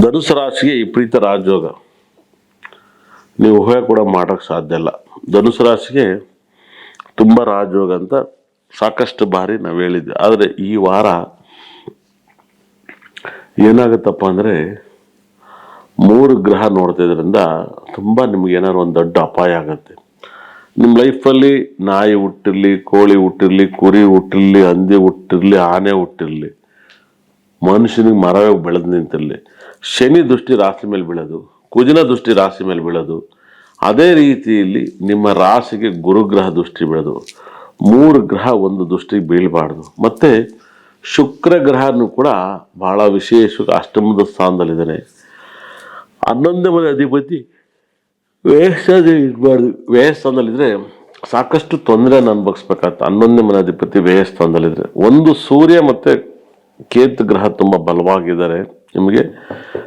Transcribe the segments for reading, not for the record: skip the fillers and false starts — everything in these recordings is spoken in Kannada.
ಧನುಸು ರಾಶಿಗೆ ವಿಪರೀತ ರಾಜಯೋಗ. ನೀವು ಊಹೆ ಕೂಡ ಮಾಡೋಕ್ಕೆ ಸಾಧ್ಯ ಇಲ್ಲ. ಧನುಸು ರಾಶಿಗೆ ತುಂಬ ರಾಜಯೋಗ ಅಂತ ಸಾಕಷ್ಟು ಬಾರಿ ನಾವು ಹೇಳಿದ್ವಿ. ಆದರೆ ಈ ವಾರ ಏನಾಗುತ್ತಪ್ಪ ಅಂದರೆ 3 ಗ್ರಹ ನೋಡ್ತಿದ್ರಿಂದ ತುಂಬ ನಿಮ್ಗೆ ಏನಾದ್ರು ಒಂದು ದೊಡ್ಡ ಅಪಾಯ ಆಗುತ್ತೆ. ನಿಮ್ಮ ಲೈಫಲ್ಲಿ ನಾಯಿ ಹುಟ್ಟಿರಲಿ, ಕೋಳಿ ಹುಟ್ಟಿರಲಿ, ಕುರಿ ಹುಟ್ಟಿರಲಿ, ಹಂದಿ ಹುಟ್ಟಿರಲಿ, ಆನೆ ಹುಟ್ಟಿರಲಿ, ಮನುಷ್ಯನಿಗೆ ಮರವೇ ಬೆಳೆದು ನಿಂತಿರಲಿ, ಶನಿ ದೃಷ್ಟಿ ರಾಶಿ ಮೇಲೆ ಬೀಳೋದು, ಕುಜನ ದೃಷ್ಟಿ ರಾಶಿ ಮೇಲೆ ಬೀಳೋದು, ಅದೇ ರೀತಿಯಲ್ಲಿ ನಿಮ್ಮ ರಾಶಿಗೆ ಗುರುಗ್ರಹ ದೃಷ್ಟಿ ಬೀಳೋದು. 3 ಗ್ರಹ ಒಂದು ದೃಷ್ಟಿಗೆ ಬೀಳಬಾರ್ದು. ಮತ್ತು ಶುಕ್ರ ಗ್ರಹನೂ ಕೂಡ ಬಹಳ ವಿಶೇಷವಾಗಿ ಅಷ್ಟಮದ ಸ್ಥಾನದಲ್ಲಿದ್ದಾನೆ. 11ನೇ ಮನೆ ಅಧಿಪತಿ ವ್ಯಯಸ್ಥಾನದಲ್ಲಿದ್ದರೆ ಸಾಕಷ್ಟು ತೊಂದರೆಯನ್ನು ಅನುಭವಿಸ್ಬೇಕಾಗ್ತದೆ. 11ನೇ ಮನೆ ಅಧಿಪತಿ ವ್ಯಯಸ್ಥಾನದಲ್ಲಿದ್ದರೆ ಒಂದು ಸೂರ್ಯ ಮತ್ತು ಕೇತು ಗ್ರಹ ತುಂಬ ಬಲವಾಗಿದ್ದಾರೆ. ನಿಮಗೆ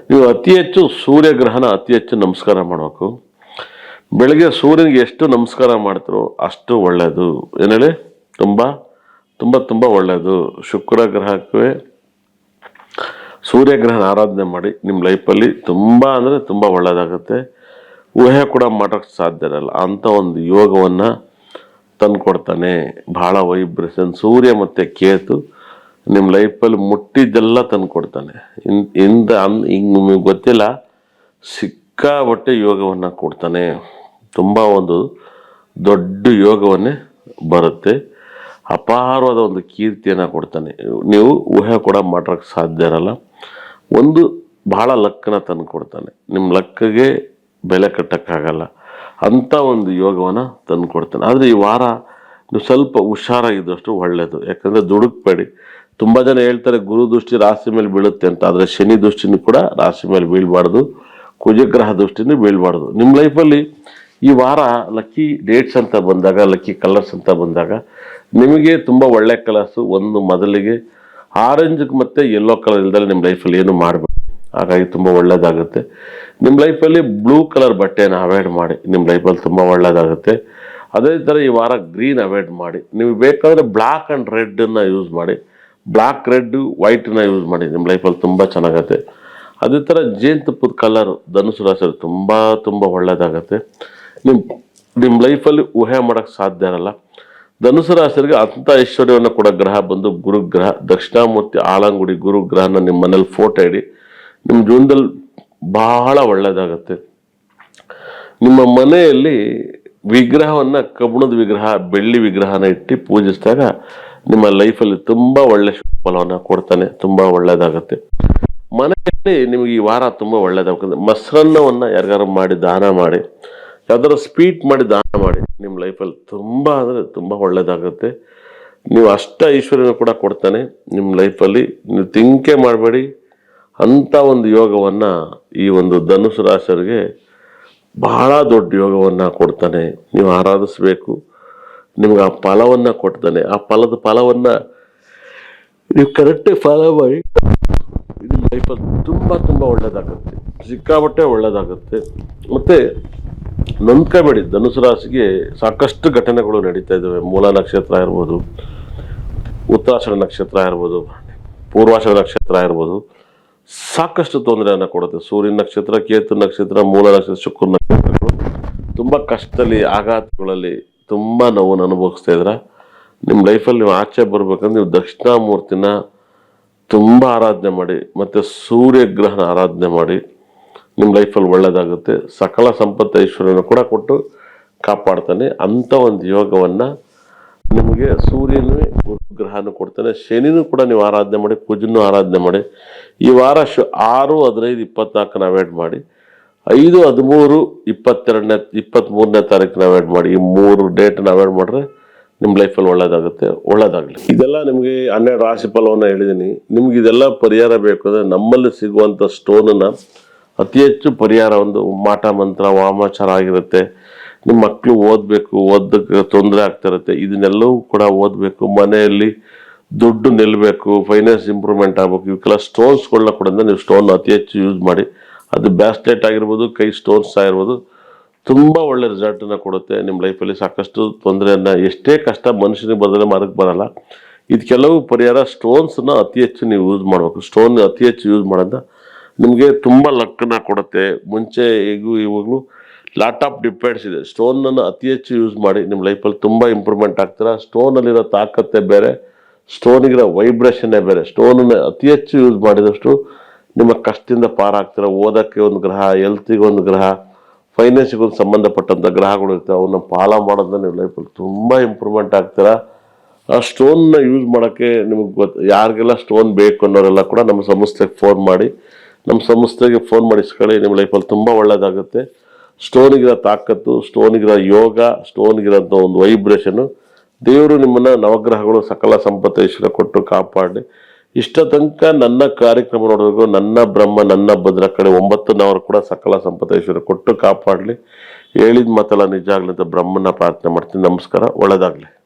ನೀವು ಅತಿ ಹೆಚ್ಚು ಸೂರ್ಯ ಗ್ರಹನ ಅತಿ ಹೆಚ್ಚು ನಮಸ್ಕಾರ ಮಾಡಬೇಕು. ಬೆಳಗ್ಗೆ ಸೂರ್ಯನಿಗೆ ಎಷ್ಟು ನಮಸ್ಕಾರ ಮಾಡ್ತಾರೋ ಅಷ್ಟು ಒಳ್ಳೆಯದು. ಏನೇಳಿ ತುಂಬ ತುಂಬ ತುಂಬ ಒಳ್ಳೆಯದು. ಶುಕ್ರ ಗ್ರಹಕ್ಕೆ ಸೂರ್ಯ ಗ್ರಹನ ಆರಾಧನೆ ಮಾಡಿ ನಿಮ್ಮ ಲೈಫಲ್ಲಿ ತುಂಬ ಅಂದರೆ ತುಂಬ ಒಳ್ಳೆಯದಾಗುತ್ತೆ. ಊಹೆ ಕೂಡ ಮಾಡೋಕ್ಕೆ ಸಾಧ್ಯ ಇರಲ್ಲ ಅಂಥ ಒಂದು ಯೋಗವನ್ನು ತಂದುಕೊಡ್ತಾನೆ. ಬಹಳ ವೈಬ್ರೇಷನ್ ಸೂರ್ಯ ಮತ್ತು ಕೇತು ನಿಮ್ಮ ಲೈಫಲ್ಲಿ ಮುಟ್ಟಿದ್ದೆಲ್ಲ ತಂದು ಕೊಡ್ತಾನೆ. ಹಿಂಗೆ ನಿಮಗೆ ಗೊತ್ತಿಲ್ಲ, ಸಿಕ್ಕಾಬಟ್ಟೆ ಯೋಗವನ್ನು ಕೊಡ್ತಾನೆ. ತುಂಬ ಒಂದು ದೊಡ್ಡ ಯೋಗವನ್ನೇ ಬರುತ್ತೆ. ಅಪಾರವಾದ ಒಂದು ಕೀರ್ತಿಯನ್ನು ಕೊಡ್ತಾನೆ. ನೀವು ಊಹೆ ಕೂಡ ಮಾಡೋಕ್ಕೆ ಸಾಧ್ಯ ಇರಲ್ಲ. ಒಂದು ಬಹಳ ಲಕ್ಕನ್ನ ತಂದು ಕೊಡ್ತಾನೆ. ನಿಮ್ಮ ಲಕ್ಕಿಗೆ ಬೆಲೆ ಕಟ್ಟೋಕ್ಕಾಗಲ್ಲ ಅಂಥ ಒಂದು ಯೋಗವನ್ನು ತಂದು ಕೊಡ್ತಾನೆ. ಆದರೆ ಈ ವಾರ ನೀವು ಸ್ವಲ್ಪ ಹುಷಾರಾಗಿದ್ದಷ್ಟು ಒಳ್ಳೆಯದು. ಯಾಕಂದರೆ ದುಡುಕ್ಬೇಡಿ. ತುಂಬ ಜನ ಹೇಳ್ತಾರೆ ಗುರು ದೃಷ್ಟಿ ರಾಶಿ ಮೇಲೆ ಬೀಳುತ್ತೆ ಅಂತ. ಆದರೆ ಶನಿ ದೃಷ್ಟಿನೂ ಕೂಡ ರಾಶಿ ಮೇಲೆ ಬೀಳಬಾರ್ದು, ಕುಜಗ್ರಹ ದೃಷ್ಟಿನೂ ಬೀಳಬಾರ್ದು. ನಿಮ್ಮ ಲೈಫಲ್ಲಿ ಈ ವಾರ ಲಕ್ಕಿ ಡೇಟ್ಸ್ ಅಂತ ಬಂದಾಗ, ಲಕ್ಕಿ ಕಲರ್ಸ್ ಅಂತ ಬಂದಾಗ ನಿಮಗೆ ತುಂಬ ಒಳ್ಳೆ ಕಲರ್ಸು ಒಂದು ಮೊದಲಿಗೆ ಆರೆಂಜ್ ಮತ್ತು ಯೆಲ್ಲೋ ಕಲರ್ ಇಲ್ದಲೆ ನಿಮ್ಮ ಲೈಫಲ್ಲಿ ಏನು ಮಾಡಬೇಡಿ. ಹಾಗಾಗಿ ತುಂಬ ಒಳ್ಳೆಯದಾಗುತ್ತೆ. ನಿಮ್ಮ ಲೈಫಲ್ಲಿ ಬ್ಲೂ ಕಲರ್ ಬಟ್ಟೆಯನ್ನು ಅವಾಯ್ಡ್ ಮಾಡಿ. ನಿಮ್ಮ ಲೈಫಲ್ಲಿ ತುಂಬ ಒಳ್ಳೆಯದಾಗುತ್ತೆ. ಅದೇ ಥರ ಈ ವಾರ ಗ್ರೀನ್ ಅವಾಯ್ಡ್ ಮಾಡಿ. ನೀವು ಬೇಕಾದರೆ ಬ್ಲ್ಯಾಕ್ ಆ್ಯಂಡ್ ರೆಡ್ಡನ್ನು ಯೂಸ್ ಮಾಡಿ. ಬ್ಲ್ಯಾಕ್, ರೆಡ್, ವೈಟನ್ನ ಯೂಸ್ ಮಾಡಿ. ನಿಮ್ಮ ಲೈಫಲ್ಲಿ ತುಂಬ ಚೆನ್ನಾಗತ್ತೆ. ಅದೇ ಥರ ಜೇನುತುಪ್ಪದ ಕಲರ್ ಧನುಸು ರಾಶಿಯಲ್ಲಿ ತುಂಬ ತುಂಬ ಒಳ್ಳೆಯದಾಗತ್ತೆ. ನಿಮ್ಮ ಲೈಫಲ್ಲಿ ಊಹೆ ಮಾಡೋಕ್ಕೆ ಸಾಧ್ಯ ಇರಲ್ಲ. ಧನುಸು ರಾಶಿಯವರಿಗೆ ಅಂಥ ಐಶ್ವರ್ಯವನ್ನು ಕೂಡ ಗ್ರಹ ಬಂದು ಗುರುಗ್ರಹ, ದಕ್ಷಿಣಾಮೂರ್ತಿ ಆಳಂಗುಡಿ ಗುರುಗ್ರಹನ ನಿಮ್ಮ ಮನೇಲಿ ಫೋಟೋ ಇಡಿ. ನಿಮ್ಮ ಜೀವನದಲ್ಲಿ ಬಹಳ ಒಳ್ಳೆಯದಾಗತ್ತೆ. ನಿಮ್ಮ ಮನೆಯಲ್ಲಿ ವಿಗ್ರಹವನ್ನು, ಕಬ್ಬಿಣದ ವಿಗ್ರಹ, ಬೆಳ್ಳಿ ವಿಗ್ರಹನ ಇಟ್ಟು ಪೂಜಿಸಿದಾಗ ನಿಮ್ಮ ಲೈಫಲ್ಲಿ ತುಂಬ ಒಳ್ಳೆ ಫಲವನ್ನು ಕೊಡ್ತಾನೆ. ತುಂಬ ಒಳ್ಳೆಯದಾಗತ್ತೆ. ಮನೆಯಲ್ಲಿ ನಿಮಗೆ ಈ ವಾರ ತುಂಬ ಒಳ್ಳೆಯದಾಗುತ್ತೆ. ಮೊಸರನ್ನವನ್ನು ಯಾರಿಗಾರು ಮಾಡಿ ದಾನ ಮಾಡಿ, ಯಾವ್ದಾದ್ರು ಸ್ವೀಟ್ ಮಾಡಿ ದಾನ ಮಾಡಿ. ನಿಮ್ಮ ಲೈಫಲ್ಲಿ ತುಂಬ ಅಂದರೆ ತುಂಬ ಒಳ್ಳೆಯದಾಗುತ್ತೆ. ನೀವು ಅಷ್ಟ ಐಶ್ವರ್ಯನ ಕೂಡ ಕೊಡ್ತಾನೆ ನಿಮ್ಮ ಲೈಫಲ್ಲಿ. ನೀವು ತಿಂಕೆ ಮಾಡಬೇಡಿ. ಅಂಥ ಒಂದು ಯೋಗವನ್ನು ಈ ಒಂದು ಧನುಸು ರಾಶಿಯವರಿಗೆ ಬಹಳ ದೊಡ್ಡ ಯೋಗವನ್ನು ಕೊಡ್ತಾನೆ. ನೀವು ಆರಾಧಿಸಬೇಕು. ನಿಮ್ಗೆ ಆ ಫಲವನ್ನು ಕೊಡ್ತಾನೆ. ಆ ಫಲವನ್ನು ನೀವು ಕರೆಕ್ಟಾಗಿ ಫಾಲೋ ಮಾಡಿ. ನಿಮ್ಮ ಲೈಫಲ್ಲಿ ತುಂಬ ತುಂಬ ಒಳ್ಳೆಯದಾಗುತ್ತೆ. ಸಿಕ್ಕಾಬಟ್ಟೆ ಒಳ್ಳೆಯದಾಗುತ್ತೆ. ಮತ್ತು ನೊಂದ್ಕೋಬೇಡಿ. ಧನುಸು ರಾಶಿಗೆ ಸಾಕಷ್ಟು ಘಟನೆಗಳು ನಡೀತಾ ಇದ್ದಾವೆ. ಮೂಲ ನಕ್ಷತ್ರ ಇರ್ಬೋದು, ಉತ್ತರಾಷಾಢ ನಕ್ಷತ್ರ ಇರ್ಬೋದು, ಪೂರ್ವಾಷಾಢ ನಕ್ಷತ್ರ ಇರ್ಬೋದು, ಸಾಕಷ್ಟು ತೊಂದರೆಯನ್ನು ಕೊಡುತ್ತೆ. ಸೂರ್ಯನ ನಕ್ಷತ್ರ, ಕೇತು ನಕ್ಷತ್ರ, ಮೂಲ ನಕ್ಷತ್ರ, ಶುಕ್ರ ನಕ್ಷತ್ರಗಳು ತುಂಬ ಕಷ್ಟದಲ್ಲಿ, ಆಘಾತಗಳಲ್ಲಿ ತುಂಬ ನೋವನ್ನು ಅನುಭವಿಸ್ತಾ ಇದ್ರೆ ನಿಮ್ಮ ಲೈಫಲ್ಲಿ ನೀವು ಆಚೆ ಬರ್ಬೇಕಂದ್ರೆ ನೀವು ದಕ್ಷಿಣಾಮೂರ್ತಿನ ತುಂಬ ಆರಾಧನೆ ಮಾಡಿ ಮತ್ತು ಸೂರ್ಯ ಗ್ರಹನ ಆರಾಧನೆ ಮಾಡಿ. ನಿಮ್ಮ ಲೈಫಲ್ಲಿ ಒಳ್ಳೆಯದಾಗುತ್ತೆ. ಸಕಲ ಸಂಪತ್ತು ಐಶ್ವರ್ಯನ ಕೂಡ ಕೊಟ್ಟು ಕಾಪಾಡ್ತಾನೆ. ಅಂಥ ಒಂದು ಯೋಗವನ್ನು ನಿಮಗೆ ಸೂರ್ಯನೂ ಗುರುಗ್ರಹನೂ ಕೊಡ್ತಾನೆ. ಶನಿನೂ ಕೂಡ ನೀವು ಆರಾಧನೆ ಮಾಡಿ, ಕುಜನೂ ಆರಾಧನೆ ಮಾಡಿ. ಈ ವಾರ 6, 15, 24 ಅವಾಯ್ಡ್ ಮಾಡಿ. 5, 13, 23ನೇ ತಾರೀಕನ್ನ ಅವಾಯ್ಡ್ ಮಾಡಿ. ಈ 3 ಡೇಟನ್ನು ಅವಾಯ್ಡ್ ಮಾಡಿದ್ರೆ ನಿಮ್ಮ ಲೈಫಲ್ಲಿ ಒಳ್ಳೆಯದಾಗುತ್ತೆ. ಒಳ್ಳೆಯದಾಗಲಿ. ಇದೆಲ್ಲ ನಿಮಗೆ 12 ರಾಶಿ ಫಲವನ್ನು ಹೇಳಿದ್ದೀನಿ. ನಿಮ್ಗೆ ಇದೆಲ್ಲ ಪರಿಹಾರ ಬೇಕು ಅಂದರೆ ನಮ್ಮಲ್ಲಿ ಸಿಗುವಂಥ ಸ್ಟೋನನ್ನು ಅತಿ ಹೆಚ್ಚು ಪರಿಹಾರ ಒಂದು ಮಾಟ ಮಂತ್ರ, ವಾಮಾಚಾರ ಆಗಿರುತ್ತೆ. ನಿಮ್ಮ ಮಕ್ಕಳು ಓದೋಕ್ಕೆ ತೊಂದರೆ ಆಗ್ತಿರುತ್ತೆ. ಇದನ್ನೆಲ್ಲವೂ ಕೂಡ ಓದಬೇಕು. ಮನೆಯಲ್ಲಿ ದುಡ್ಡು ನಿಲ್ಲಬೇಕು, ಫೈನಾನ್ಸ್ ಇಂಪ್ರೂವ್ಮೆಂಟ್ ಆಗಬೇಕು. ಇವಕ್ಕೆಲ್ಲ ಸ್ಟೋನ್ಸ್ಗಳನ್ನ ಕೂಡ ನೀವು ಸ್ಟೋನ್ ಅತಿ ಹೆಚ್ಚು ಯೂಸ್ ಮಾಡಿ. ಅದು ಬ್ಯಾಸ್ಲೆಟ್ ಆಗಿರ್ಬೋದು, ಕೈ ಸ್ಟೋನ್ಸ್ ಆಗಿರ್ಬೋದು, ತುಂಬ ಒಳ್ಳೆ ರಿಸಲ್ಟನ್ನು ಕೊಡುತ್ತೆ. ನಿಮ್ಮ ಲೈಫಲ್ಲಿ ಸಾಕಷ್ಟು ತೊಂದರೆಯನ್ನು, ಎಷ್ಟೇ ಕಷ್ಟ ಮನುಷ್ಯನಿಗೆ ಬದಲೇ ಮಾಡೋಕ್ಕೆ ಬರಲ್ಲ. ಇದು ಕೆಲವು ಪರಿಹಾರ. ಸ್ಟೋನ್ಸನ್ನ ಅತಿ ಹೆಚ್ಚು ನೀವು ಯೂಸ್ ಮಾಡಬೇಕು. ಸ್ಟೋನ್ ಅತಿ ಹೆಚ್ಚು ಯೂಸ್ ಮಾಡೋದ್ರಿಂದ ನಿಮಗೆ ತುಂಬ ಲಕ್ಕನ್ನ ಕೊಡುತ್ತೆ. ಮುಂಚೆ ಇವಾಗಲೂ ಲಾಟ್ ಆಫ್ ಡಿಪೆಂಡ್ಸ್ ಇದೆ. ಸ್ಟೋನನ್ನು ಅತಿ ಹೆಚ್ಚು ಯೂಸ್ ಮಾಡಿ ನಿಮ್ಮ ಲೈಫಲ್ಲಿ ತುಂಬ ಇಂಪ್ರೂವ್ಮೆಂಟ್ ಆಗ್ತೀರಾ. ಸ್ಟೋನಲ್ಲಿರೋ ತಾಕತ್ತೇ ಬೇರೆ, ಸ್ಟೋನಿಗಿರೋ ವೈಬ್ರೇಷನ್ನೇ ಬೇರೆ. ಸ್ಟೋನನ್ನು ಅತಿ ಹೆಚ್ಚು ಯೂಸ್ ಮಾಡಿದಷ್ಟು ನಿಮ್ಮ ಕಷ್ಟದಿಂದ ಪಾರಾಗ್ತೀರ. ಓದೋಕ್ಕೆ ಒಂದು ಗ್ರಹ, ಹೆಲ್ತಿಗೆ ಒಂದು ಗ್ರಹ, ಫೈನಾನ್ಸಿಗೆ ಒಂದು ಸಂಬಂಧಪಟ್ಟಂಥ ಗ್ರಹಗಳು ಇರ್ತವೆ. ಅವನ್ನ ಫಾಲೋ ಮಾಡೋದ್ರಿಂದ ನೀವು ಲೈಫಲ್ಲಿ ತುಂಬ ಇಂಪ್ರೂವ್ಮೆಂಟ್ ಆಗ್ತೀರಾ. ಆ ಸ್ಟೋನ್ನ ಯೂಸ್ ಮಾಡೋಕ್ಕೆ ನಿಮಗೆ ಯಾರಿಗೆಲ್ಲ ಸ್ಟೋನ್ ಬೇಕು ಅನ್ನೋರೆಲ್ಲ ಕೂಡ ನಮ್ಮ ಸಂಸ್ಥೆಗೆ ಫೋನ್ ಮಾಡಿ, ನಮ್ಮ ಸಂಸ್ಥೆಗೆ ಫೋನ್ ಮಾಡಿ ಇಸ್ಕೊಳ್ಳಿ. ನಿಮ್ಮ ಲೈಫಲ್ಲಿ ತುಂಬ ಒಳ್ಳೆಯದಾಗುತ್ತೆ. ಸ್ಟೋನಿಗಿರೋ ತಾಕತ್ತು, ಸ್ಟೋನಿಗಿರೋ ಯೋಗ, ಸ್ಟೋನಿಗಿರೋಂಥ ಒಂದು ವೈಬ್ರೇಷನ್ನು, ದೇವರು ನಿಮ್ಮನ್ನು ನವಗ್ರಹಗಳು ಸಕಲ ಸಂಪತ್ತು ಐಶ್ವರ್ಯ ಕೊಟ್ಟು ಕಾಪಾಡಿ. ಇಷ್ಟ ತನಕ ನನ್ನ ಕಾರ್ಯಕ್ರಮ ನೋಡೋದು ನನ್ನ ಬ್ರಹ್ಮ ನನ್ನ ಭದ್ರ ಕಡೆ 9 ಕೂಡ ಸಕಲ ಸಂಪತ್ತು ಐಶ್ವರ್ಯ ಕೊಟ್ಟು ಕಾಪಾಡಲಿ. ಹೇಳಿದ ಮಾತೆಲ್ಲ ನಿಜ ಆಗಲಿ ಅಂತ ಬ್ರಹ್ಮನ ಪ್ರಾರ್ಥನೆ ಮಾಡ್ತೀನಿ. ನಮಸ್ಕಾರ, ಒಳ್ಳೆಯದಾಗಲಿ.